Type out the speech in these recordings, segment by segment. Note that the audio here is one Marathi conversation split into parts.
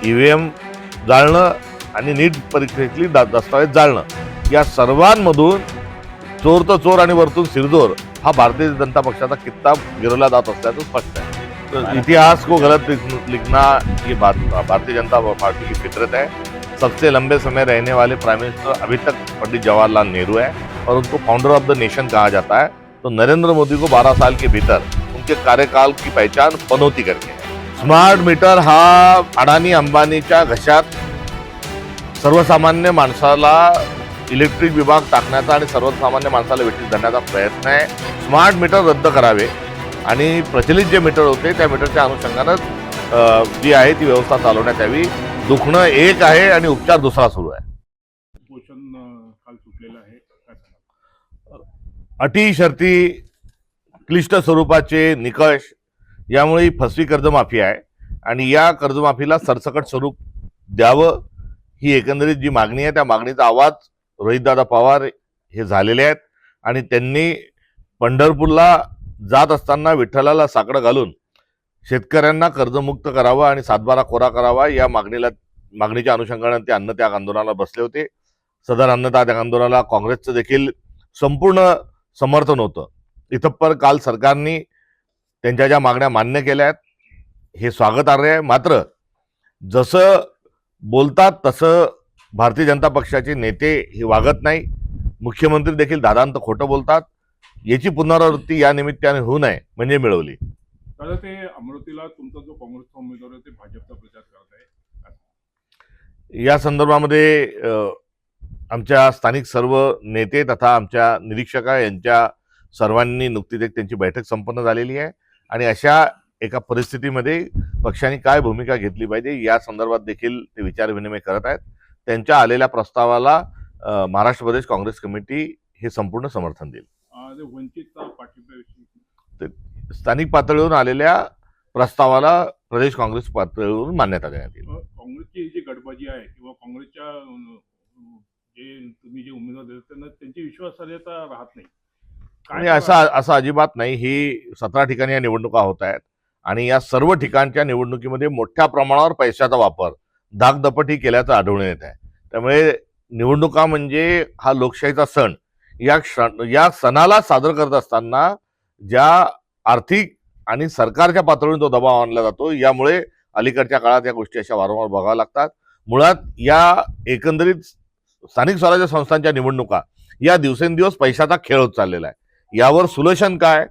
ईव्हीएम जाळणं आणि नीट परीक्षेतली दस्तावेज जाळणं, या सर्वांमधून चोर तर चोर आणि वरतून सिरदोर हा भारतीय जनता पक्षाचा किताब गिरवला जात असल्याचं स्पष्ट है। तो इतिहास को गलत लिखना ये भारतीय जनता पार्टी की फितरत है। सबसे लंबे समय रहने वाले प्राइम मिनिस्टर अभी तक पंडित जवाहरलाल नेहरू है और उनको फाउंडर ऑफ द नेशन कहा जाता है। तो नरेंद्र मोदी को 12 साल के भीतर उनके कार्यकाल की पहचान पनौती करके है। स्मार्ट मीटर हा अडानी अंबानीच्या घशात सर्वसामान्य माणसाला इलेक्ट्रिक विभाग टाकण्याचा आणि सर्वसामान्य माणसाला वेठीस धरण्याचा प्रयत्न आहे। स्मार्ट मीटर रद्द करावे आणि प्रचलित जे मीटर होते त्या मीटरच्या अनुषंगानं जी आहे ती व्यवस्था चालवण्यात यावी। दुखणं एक आहे आणि उपचार दुसरा सुरू आहे। पोषण काल सुटलेलं आहे, काय सांगाल? अटी शर्ती क्लिष्ट स्वरूपाचे निकष यामुळे फसवी कर्जमाफी आहे आणि या कर्जमाफीला सरसकट स्वरूप द्यावं ही एकंदरीत जी मागणी आहे त्या मागणीचा आवाज रोहितदादा पवार हे झालेले आहेत आणि त्यांनी पंढरपूरला जात असताना विठ्ठलाला साकडं घालून शेतकऱ्यांना कर्जमुक्त करावं आणि सातबारा कोरा करावा या मागणीच्या अनुषंगाने ते अन्नत्याग आंदोलनाला बसले होते। सदर अन्नत्याग आंदोलनाला काँग्रेसचं देखील संपूर्ण समर्थन होतं। इथपर काल सरकारने त्यांच्या ज्या मागण्या मान्य केल्या आहेत हे स्वागतार्ह आहे। मात्र जसं बोलतात तसं भारतीय जनता पक्षाचे नेते हे वागत नाही। मुख्यमंत्री देखील दादांत खोटं बोलतात। याची पुनरावृत्ती या निमित्ताने होऊ नये म्हणजे मिळवली। दादा, ते अमरावतीला तुमचा जो काँग्रेसचा उमेदवार आहे ते भाजपचा प्रचार करत आहे, या संदर्भामध्ये आमच्या स्थानिक सर्व नेते तथा आमच्या निरीक्षक यांच्या सर्वांनी नुकतीच एक त्यांची बैठक संपन्न झालेली आहे आणि अशा एका परिस्थितीमध्ये पक्षाने काय भूमिका घेतली पाहिजे या संदर्भात देखील ते विचारविनिमय करत आहेत। त्यांच्या आलेल्या प्रस्तावाला महाराष्ट्र प्रदेश काँग्रेस कमिटी हे संपूर्ण समर्थन देईल। वंचितचा पाठिंब्याविषयी स्थानिक पातळीवरून आलेल्या प्रस्तावाला प्रदेश काँग्रेस पातळीवरून मान्यता देण्यात येईल। काँग्रेसची जी गटबाजी आहे किंवा काँग्रेसच्या जे तुम्ही जे उमेदवार देतात त्यांना त्यांची विश्वासार्हता राहत नाही, आणि असं अजिबात नाही। ही 17 ठिकाणी या निवडणुका होत आहेत आणि या सर्व ठिकाणच्या निवडणुकीमध्ये मोठ्या प्रमाणावर पैशाचा वापर धाकदपटी केल्याचं आढळून येत आहे। त्यामुळे निवडणुका म्हणजे हा लोकशाहीचा सण, या सणाला सादर करत असताना ज्या आर्थिक आणि सरकारच्या पातळीवर तो दबाव आणला जातो यामुळे अलीकडच्या काळात या गोष्टी अशा वारंवार बघाव्या लागतात। मुळात या एकंदरीत स्थानिक स्वराज्य संस्थांच्या निवडणुका या दिवसेंदिवस पैशाचा खेळ होत चाललेला आहे। यावर सोल्युशन काय,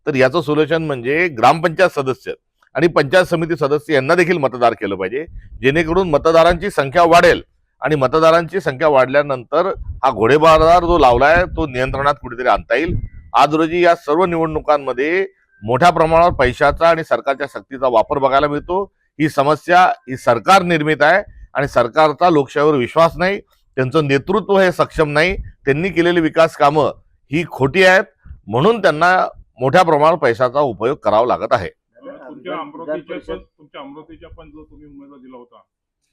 तर याचं सोल्युशन म्हणजे ग्रामपंचायत सदस्य आणि पंचायत समिती सदस्य यांना देखील मतदार केलं पाहिजे, जेणेकरून मतदारांची संख्या वाढेल आणि मतदारांची संख्या वाढल्यानंतर हा घोडेबाजार जो लावलाय तो नियंत्रणात कुठेतरी आणता येईल। आज रोजी या सर्व निवडणुकांमध्ये मोठ्या प्रमाणावर पैशाचा आणि सरकारच्या शक्तीचा वापर बघायला मिळतो। ही समस्या ही सरकार निर्मित आहे आणि सरकारचा लोकशाहीवर विश्वास नाही, त्यांचं नेतृत्व हे सक्षम नाही, त्यांनी केलेली विकास कामं ही खोटी आहेत, म्हणून त्यांना मोठ्या प्रमाणावर पैशाचा उपयोग करावा लागत आहे। तुमच्या अमरावतीच्या पण जो तुम्ही उमेदवार दिला होता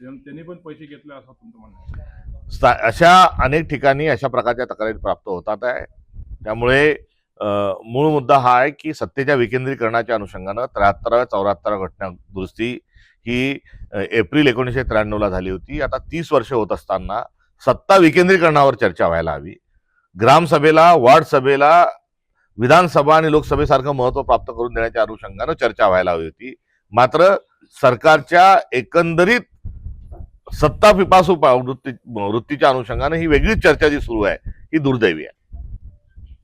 त्यांनी पण पैसे घेतले असं तुमचं म्हणणं आहे? अशा अनेक ठिकाणी अशा प्रकारच्या तक्रारी प्राप्त होतात आहे। त्यामुळे मूळ मुद्दा हा आहे की सत्तेच्या विकेंद्रीकरणाच्या अनुषंगानं 73व्या 74व्या घटना दुरुस्ती ही एप्रिल 1993 झाली होती। आता 30 वर्ष होत असताना सत्ता विकेंद्रीकरणावर चर्चा व्हायला हवी। ग्रामसभेला, वार्ड सभेला, विधानसभा आणि लोकसभेसारखं महत्त्व प्राप्त करून देण्याच्या अनुषंगानं चर्चा व्हायला हवी होती। मात्र सरकारच्या एकंदरीत सत्ता पिपासू वृत्तीच्या अनुषंगानं ही वेगळीच चर्चा जी सुरू आहे ही दुर्दैवी आहे।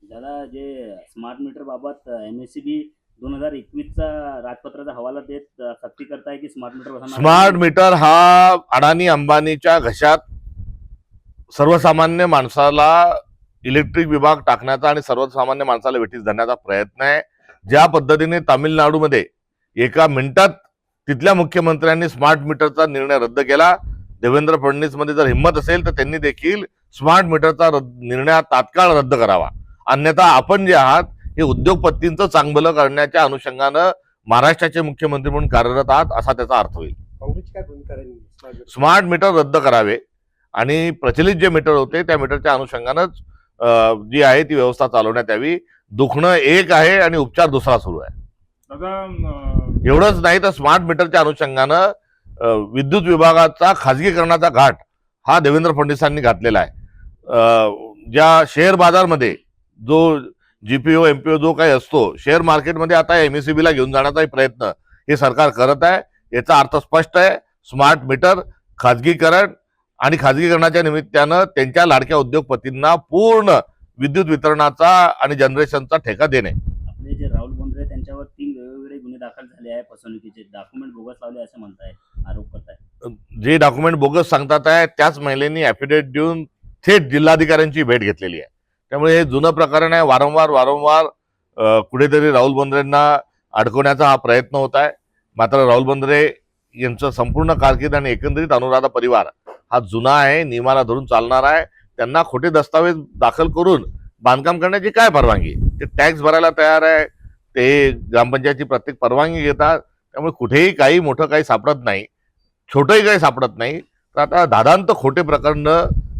दादा, जे स्मार्ट मीटर बाबत MSCB 2021चा राजपत्राचा हवाला देत सक्ती करताय की स्मार्ट मीटर स्मार्ट मीटर हा अडानी अंबानीच्या घशात सर्वसामान्य माणसाला इलेक्ट्रिक विभाग टाकण्याचा आणि सर्वसामान्य माणसाला वेठीस धरण्याचा प्रयत्न आहे। ज्या पद्धतीने तामिळनाडूमध्ये एका मिनिटात तिथल्या मुख्यमंत्र्यांनी स्मार्ट मीटरचा निर्णय रद्द केला, देवेंद्र फडणवीस मध्ये जर हिंमत असेल तर त्यांनी देखील स्मार्ट मीटरचा निर्णय तात्काळ रद्द करावा, अन्यथा आपण जे आहात हे उद्योगपतींचं चांगलं करण्याच्या अनुषंगानं महाराष्ट्राचे मुख्यमंत्री म्हणून कार्यरत आहात असा त्याचा अर्थ होईल। काँग्रेसची काय भूमिका राहील? स्मार्ट मीटर रद्द करावे आणि प्रचलित जे मीटर होते त्या मीटरच्या अनुषंगानंच जी आहे ती व्यवस्था चालवण्यात यावी। दुखणं एक आहे आणि उपचार दुसरा सुरू आहे। दादा, एवढंच नाही तर स्मार्ट मीटरच्या अनुषंगानं विद्युत विभागाचा खाजगीकरणाचा घाट हा देवेंद्र फडणवीसांनी घातलेला आहे. ज्या शेअर बाजारमध्ये जो जीपीओ एमपीओ जो काही असतो, शेअर मार्केटमध्ये आता MSCB ला घेऊन जाण्याचा प्रयत्न हे सरकार करत आहे. याचा अर्थ स्पष्ट आहे, स्मार्ट मीटर, खाजगीकरण आणि खाजगीकरणाच्या निमित्तानं त्यांच्या लाडक्या उद्योगपतींना पूर्ण विद्युत वितरणाचा आणि जनरेशनचा ठेका देणे. आपले जे राहुल बोंद्रे त्यांच्यावर 3 वेगवेगळे गुन्हे दाखल झाले आहे फसवणुकीचे, डॉक्युमेंट बोगस लावले असं म्हणताय, आरोप करताय. जे डॉक्युमेंट बोगस सांगतात आहे त्याच महिलेनी ॲफिडेव्हिट देऊन थेट जिल्हाधिकाऱ्यांची भेट घेतलेली आहे. त्यामुळे हे जुनं प्रकरण आहे. वारंवार कुठेतरी राहुल बोंद्रेंना अडकवण्याचा हा प्रयत्न होत आहे. मात्र राहुल बोंद्रे यांचं संपूर्ण कारकीर्द आणि एकंदरीत अनुराधा परिवार हा जुना आहे, नियमाला धरून चालणार आहे. त्यांना खोटे दस्तावेज दाखल करून बांधकाम करण्याची काय परवानगी? ते टॅक्स भरायला तयार आहे, ते ग्रामपंचायतची प्रत्येक परवानगी घेतात. त्यामुळे कुठेही काही मोठं काही सापडत नाही, छोटंही काही सापडत नाही. तर आता दादांत खोटे प्रकरण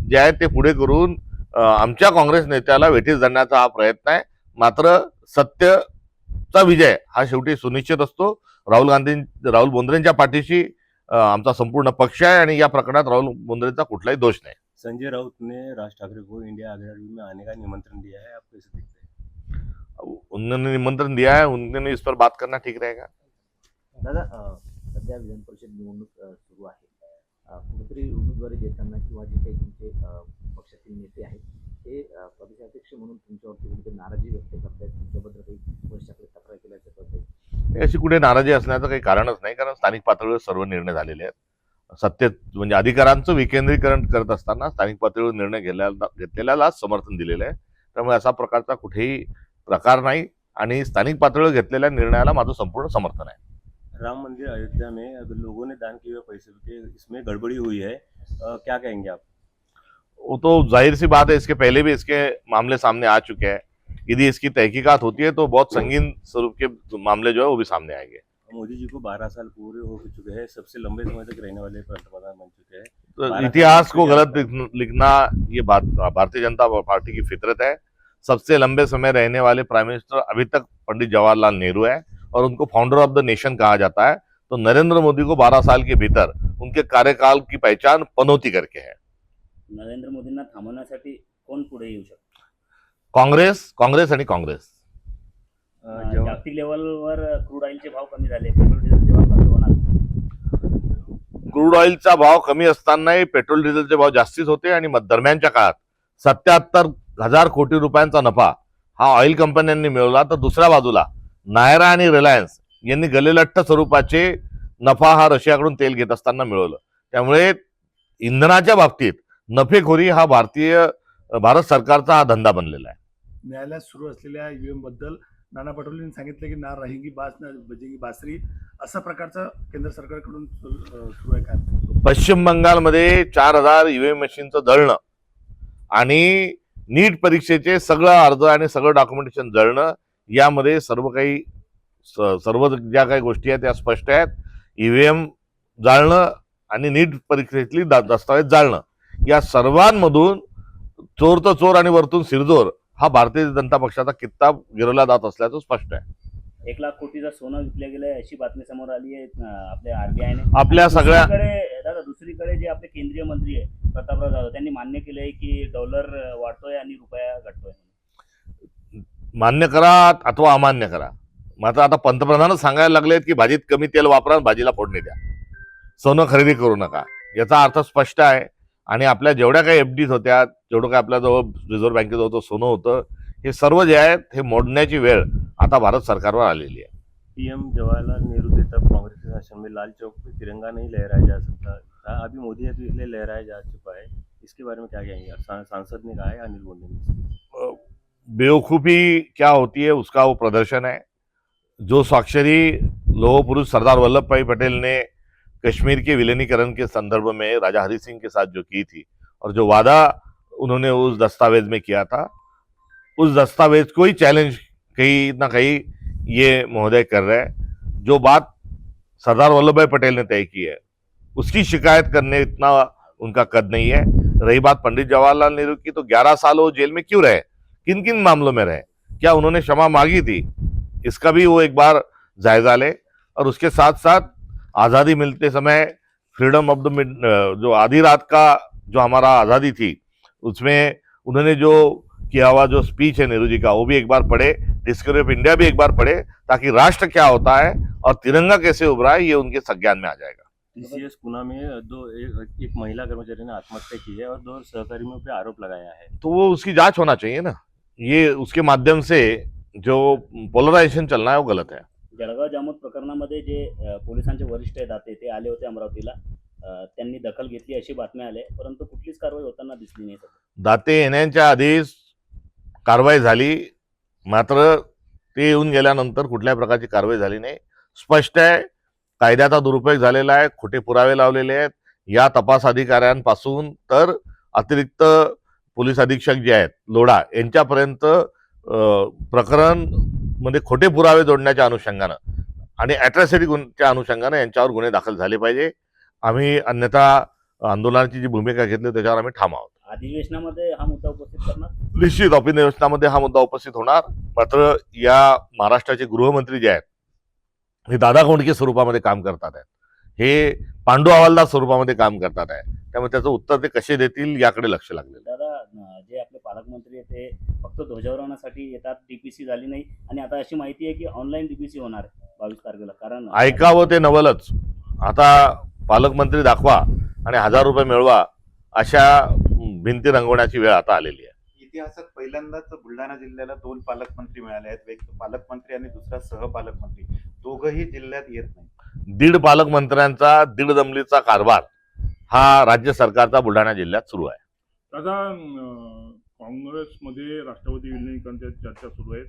जे आहेत ते पुढे करून आमच्या काँग्रेस नेत्याला वेठीस धरण्याचा हा प्रयत्न आहे. मात्र सत्यचा विजय हा शेवटी सुनिश्चित असतो. राहुल बोंद्रेंच्या पाठीशी आमचा संपूर्ण पक्ष आहे आणि या प्रकरणात राहुल बोंद्रेंचा कुठलाही दोष नाही. संजय राउत ने राज ठाकरे को इंडिया आघाड़ी में आने का निमंत्रण दिया है, आप कैसे देखते हैं? उन्होंने निमंत्रण दिया है, उन्होंने इस पर बात करना ठीक रहेगा. दादा, सध्या विधान परिषद निवडणूक सुरू आहे. कुठेतरी उमेदवारी देताना किंवा जे काही तुमचे पक्षातील नेते आहेत ते प्रदेशाध्यक्ष म्हणून तुमच्यावरती कुठेतरी नाराजी व्यक्त करतायत, तुमच्याबद्दल काही वर्षाकडे तक्रार केल्याचं कळतंय. अशी कुठे नाराजी असण्याचं काही कारणच नाही, कारण स्थानिक पातळीवर सर्व निर्णय झालेले आहेत. सत्तेत म्हणजे अधिकारांचं विकेंद्रीकरण करत असताना स्थानिक पातळीवर निर्णय घेतलेल्यालाच समर्थन दिलेलं आहे. त्यामुळे असा प्रकारचा कुठेही प्रकार नाही आणि स्थानिक पातळीवर घेतलेल्या निर्णयाला माझं संपूर्ण समर्थन आहे. राम मंदिर अयोध्या में अगर लोगों ने दान किए हुए पैसे के इसमें गड़बड़ी हुई है, क्या कहेंगे आप? वो तो जाहिर सी बात है, इसके पहले भी इसके मामले सामने आ चुके हैं. यदि इसकी तहकीकात होती है तो बहुत संगीन स्वरूप के मामले जो है वो भी सामने आएंगे. मोदी जी को 12 साल पूरे हो चुके हैं, सबसे लंबे समय तक रहने वाले प्रधानमंत्री बन चुके हैं. तो इतिहास को गलत लिखना ये बात भारतीय जनता पार्टी की फितरत है. सबसे लंबे समय रहने वाले प्राइम मिनिस्टर अभी तक पंडित जवाहरलाल नेहरू है और उनको फाउंडर ऑफ द नेशन कहा जाता है. तो नरेंद्र मोदी को 12 साल के भीतर उनके कार्यकाल की पहचान पनौती करके है. नरेंद्र मोदींना थांबवण्यासाठी कोण पुढे येऊ शकतो? काँग्रेस आणि काँग्रेस. जागतिक लेवलवर क्रूड ऑइलचे भाव कमी झाले, पेट्रोल डिझेलचे भाव कमी होणार. क्रूड ऑइलचा भाव कमी असतानाही पेट्रोल डिझेलचे भाव जास्तीच होते आणि दरम्यानच्या काळात 77,000 कोटी रुपयांचा नफा हा ऑइल कंपन्यांनी मिळवला. तर दुसऱ्या बाजूला नायरा आणि रिलायन्स यांनी गलेलठ्ठ स्वरूपाचे नफा हा रशियाकडून तेल घेत असताना मिळवलं. त्यामुळे इंधनाच्या बाबतीत नफेखोरी हा भारत सरकारचा हा धंदा बनलेला आहे. न्यायालयात सुरू असलेल्या ईव्हीएम बद्दल नाना पटोलेंनी सांगितलं की ना रहेंगी बास ना बजेंगी बासरी, असा प्रकारचा केंद्र सरकारकडून सुरू आहे. काय पश्चिम बंगालमध्ये 4,000 ईव्हीएम मशीनचं जळणं आणि नीट परीक्षेचे सगळं अर्ज आणि सगळं डॉक्युमेंटेशन जळणं, यामध्ये सर्व ज्या काही गोष्टी आहेत त्या स्पष्ट आहेत. ईव्हीएम जाळणं आणि नीट परीक्षेतली दस्तावेज जाळणं, या सर्वांमधून चोर तर चोर आणि वरतून सिरजोर हा भारतीय जनता पक्षाचा कित्ता गिरवला जात असल्याचं स्पष्ट आहे. 1 लाख कोटीचं सोनं विकले गेलंय अशी बातमी समोर आली आहे आपल्या आरबीआयने. आपल्या सगळ्या दुसरीकडे जे आपले केंद्रीय मंत्री आहे प्रतापराव जाधव, त्यांनी मान्य केलंय की डॉलर वाढतोय आणि रुपया घटतोय. मान्य करा अथवा अमान्य करा, मात्र आता पंतप्रधानच सांगायला लागलेत की भाजीत कमी तेल वापरा, भाजीला फोडणी द्या, सोनं खरेदी करू नका. याचा अर्थ स्पष्ट आहे. आणि आपल्या जेवढ्या काही FDs होत्या, जेवढं काही आपल्याजवळ रिझर्व्ह बँकेजवळ सोनं होतं, हे सर्व जे आहेत हे मोडण्याची वेळ आता भारत सरकारवर आलेली आहे. PM जवाहरलाल नेहरू थे तब कांग्रेस के शासन में लाल चौक पे तिरंगा नहीं लहराया जा सकता, अभी मोदी है तो इसलिए लहराया जा चुका है. इसके बारे में क्या कहेंगे? सांसद ने कहा है, अनिल बोंडे ने. बेवकूफ़ी क्या होती है उसका वो प्रदर्शन है. जो स्वाक्षरी लोह पुरुष सरदार वल्लभ भाई पटेल ने कश्मीर के विलीनीकरण के संदर्भ में राजा हरि सिंह के साथ जो की थी और जो वादा उन्होंने उस दस्तावेज में किया था, उस दस्तावेज को ही चैलेंज कहीं ना कहीं ये महोदय कर रहे हैं. जो बात सरदार वल्लभ भाई पटेल ने तय की है उसकी शिकायत करने इतना उनका कद नहीं है. रही बात पंडित जवाहरलाल नेहरू की, तो 11 साल वो जेल में क्यों रहे, किन किन मामलों में रहे, क्या उन्होंने क्षमा मांगी थी, इसका भी वो एक बार जायजा ले. और उसके साथ साथ आज़ादी मिलते समय फ्रीडम ऑफ द जो आधी रात का जो हमारा आज़ादी थी उसमें उन्होंने जो किया हुआ जो स्पीच है नेहरू जी का, वो भी एक बार पढ़े, डिस्कवरी ऑफ इंडिया भी एक बार पढ़े, ताकि राष्ट्र क्या होता है और तिरंगा कैसे उभरा है ये उनके संज्ञान में आ जाएगा। टीसीएस पुणे में एक महिला कर्मचारी ने आत्महत्या की है और 2 सहकर्मियों पे आरोप लगाया है। तो वो उसकी जांच होना चाहिए ना, ये उसके माध्यम से जो पोलरायझेशन चलना है वो गलत है। जळगाव जामोद प्रकरणामध्ये जे पोलिसांचे वरिष्ठ आहेत दाते ते आले होते अमरावतीला, त्यांनी दखल घेतली अशी बातम्या आल्या, परंतु कुठलीच कारवाई होताना दिसली नाही. दाते येण्याच्या आधीच कारवाई झाली, मात्र ते येऊन गेल्यानंतर कुठल्याही प्रकारची कारवाई झाली नाही. स्पष्ट आहे कायद्याचा दुरुपयोग झालेला आहे, खोटे पुरावे लावलेले आहेत. या तपास अधिकाऱ्यांपासून तर अतिरिक्त पोलीस अधीक्षक जे आहेत लोढा यांच्यापर्यंत प्रकरण मध्ये खोटे पुरावे जोडण्याच्या अनुषंगानं आणि अॅट्रॉसिटीच्या अनुषंगानं यांच्यावर गुन्हे दाखल झाले पाहिजे. आम्ही अन्यथा आंदोलनाची जी भूमिका घेतली त्याच्यावर आम्ही ठाम आहोत. अधिवेशनामध्ये हा मुद्दा उपस्थित करणार. निश्चित अधिवेशनामध्ये हा मुद्दा उपस्थित होणार. मात्र या महाराष्ट्राचे गृहमंत्री जे आहेत हे दादा कोंडके स्वरूपामध्ये काम करतात आहेत, हे पांडू हवालदार स्वरूपामध्ये काम करतात आहे. त्यामुळे त्याचं उत्तर ते कसे देतील याकडे लक्ष लागलेलं आहे. दादा, जे आपले पालकमंत्री आहेत ते फक्त ध्वजारोहणासाठी येतात, डीपीसी झाली नाही आणि आता अशी माहिती आहे की ऑनलाईन डीपीसी होणार आहे 22 तारखेला. कारण ऐकावं ते नवलच. आता पालकमंत्री दाखवा आणि 1000 रुपये मिळवा अशा भिंती रंगवण्याची वेळ आता आलेली आहे. इतिहासात पहिल्यांदाच बुलढाणा जिल्ह्याला 2 पालकमंत्री मिळाले आहेत. एक पालकमंत्री आणि दुसरा सहपालकमंत्री, दोघंही जिल्ह्यात येत नाही. 1.5 पालकमंत्र्यांचा 1.5 दमलीचा कारभार हा राज्य सरकारचा बुलढाणा जिल्ह्यात सुरू आहे. दादा, काँग्रेसमध्ये राष्ट्रवादी विलिनीकरणाच्या चर्चा सुरू आहेत.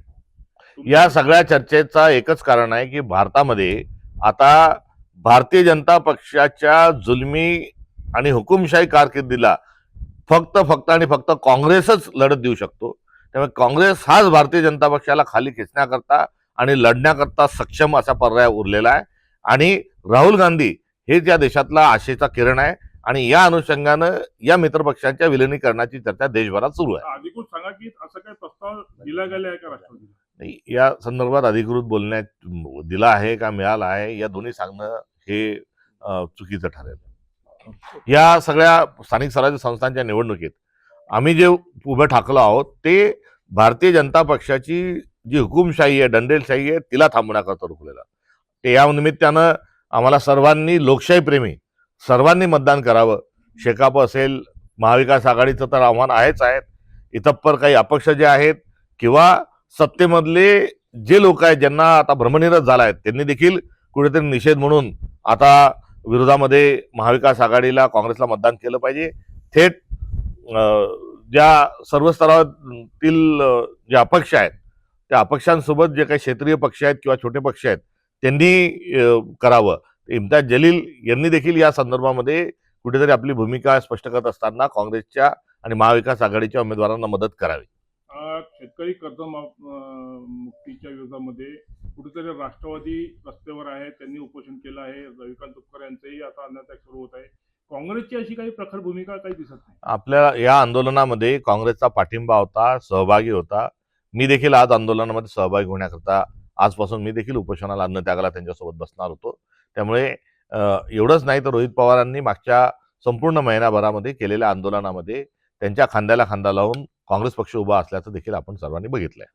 या सगळ्या चर्चेचा एकच कारण आहे की भारतामध्ये आता भारतीय जनता पक्षाच्या जुलमी आणि हुकुमशाही कारकिर्दीला फक्त आणि फक्त काँग्रेसच लढत देऊ शकतो. त्यामुळे काँग्रेस हाच भारतीय जनता पक्षाला खाली खेचण्याकरता आणि लढण्याकरता सक्षम असा पर्याय उरलेला आहे. आणि राहुल गांधी हे या देशातला आशेचा किरण आहे आणि या अनुषंगानं या मित्रपक्षांच्या विलिनीकरणाची चर्चा देशभरात सुरू आहे. अधिकृत सांगा की असं काही प्रस्ताव दिला गेला आहे का राष्ट्रवादीला? नाही, या संदर्भात अधिकृत बोलण्यात दिला आहे का मिळाला आहे या दोन्ही सांगणं हे चुकीचं ठरेल. या सगळ्या स्थानिक स्वराज्य संस्थांच्या निवडणुकीत आम्ही जे उभं ठाकलो आहोत ते भारतीय जनता पक्षाची जी हुकुमशाही आहे, दंडेलशाही आहे, तिला थांबवण्याकरता रोखलेलं. ते या निमित्तानं आम्हाला सर्वांनी, लोकशाही प्रेमी सर्वांनी मतदान करावं. शेकाप असेल, महाविकास आघाडीचं तर आव्हान आहेच आहेत. इतप्पर काही अपक्ष जे आहेत किंवा सत्तेमधले जे लोक आहेत ज्यांना आता भ्रमनिरस झाला आहेत त्यांनी देखील कुठेतरी निषेध म्हणून आता विरोधामध्ये महाविकास आघाडीला, काँग्रेसला मतदान केलं पाहिजे. थेट ज्या सर्व स्तरावरील जे अपक्ष आहेत त्या अपक्षांसोबत जे काही क्षेत्रीय पक्ष आहेत किंवा छोटे पक्ष आहेत त्यांनी करावं. इम्तियाज जलील यांनी देखील या संदर्भामध्ये कुठेतरी आपली भूमिका स्पष्ट करत असताना काँग्रेसच्या आणि महाविकास आघाडीच्या उमेदवारांना मदत करावी. शेतकरी कर्जमुक्तीच्या विरोधामध्ये कुठेतरी राष्ट्रवादी रस्त्यावर आहे, त्यांनी उपोषण केलं आहे. रविकांत तुपकर यांचंही आता अन्नत्याग सुरू होत आहे. काँग्रेसची अशी काही प्रखर भूमिका काही दिसत नाही. आपल्या या आंदोलनामध्ये काँग्रेसचा पाठिंबा होता, सहभागी होता. मी देखील आज आंदोलनामध्ये सहभागी होण्याकरता आजपासून मी देखील उपोषणाला, अन्नत्यागाला त्यांच्यासोबत बसणार होतो. त्यामुळे एवढंच नाही तर रोहित पवारांनी मागच्या संपूर्ण महिनाभरामध्ये केलेल्या आंदोलनामध्ये त्यांच्या खांद्याला खांदा लावून काँग्रेस पक्ष उभा असल्याचं देखील आपण सर्वांनी बघितलंय.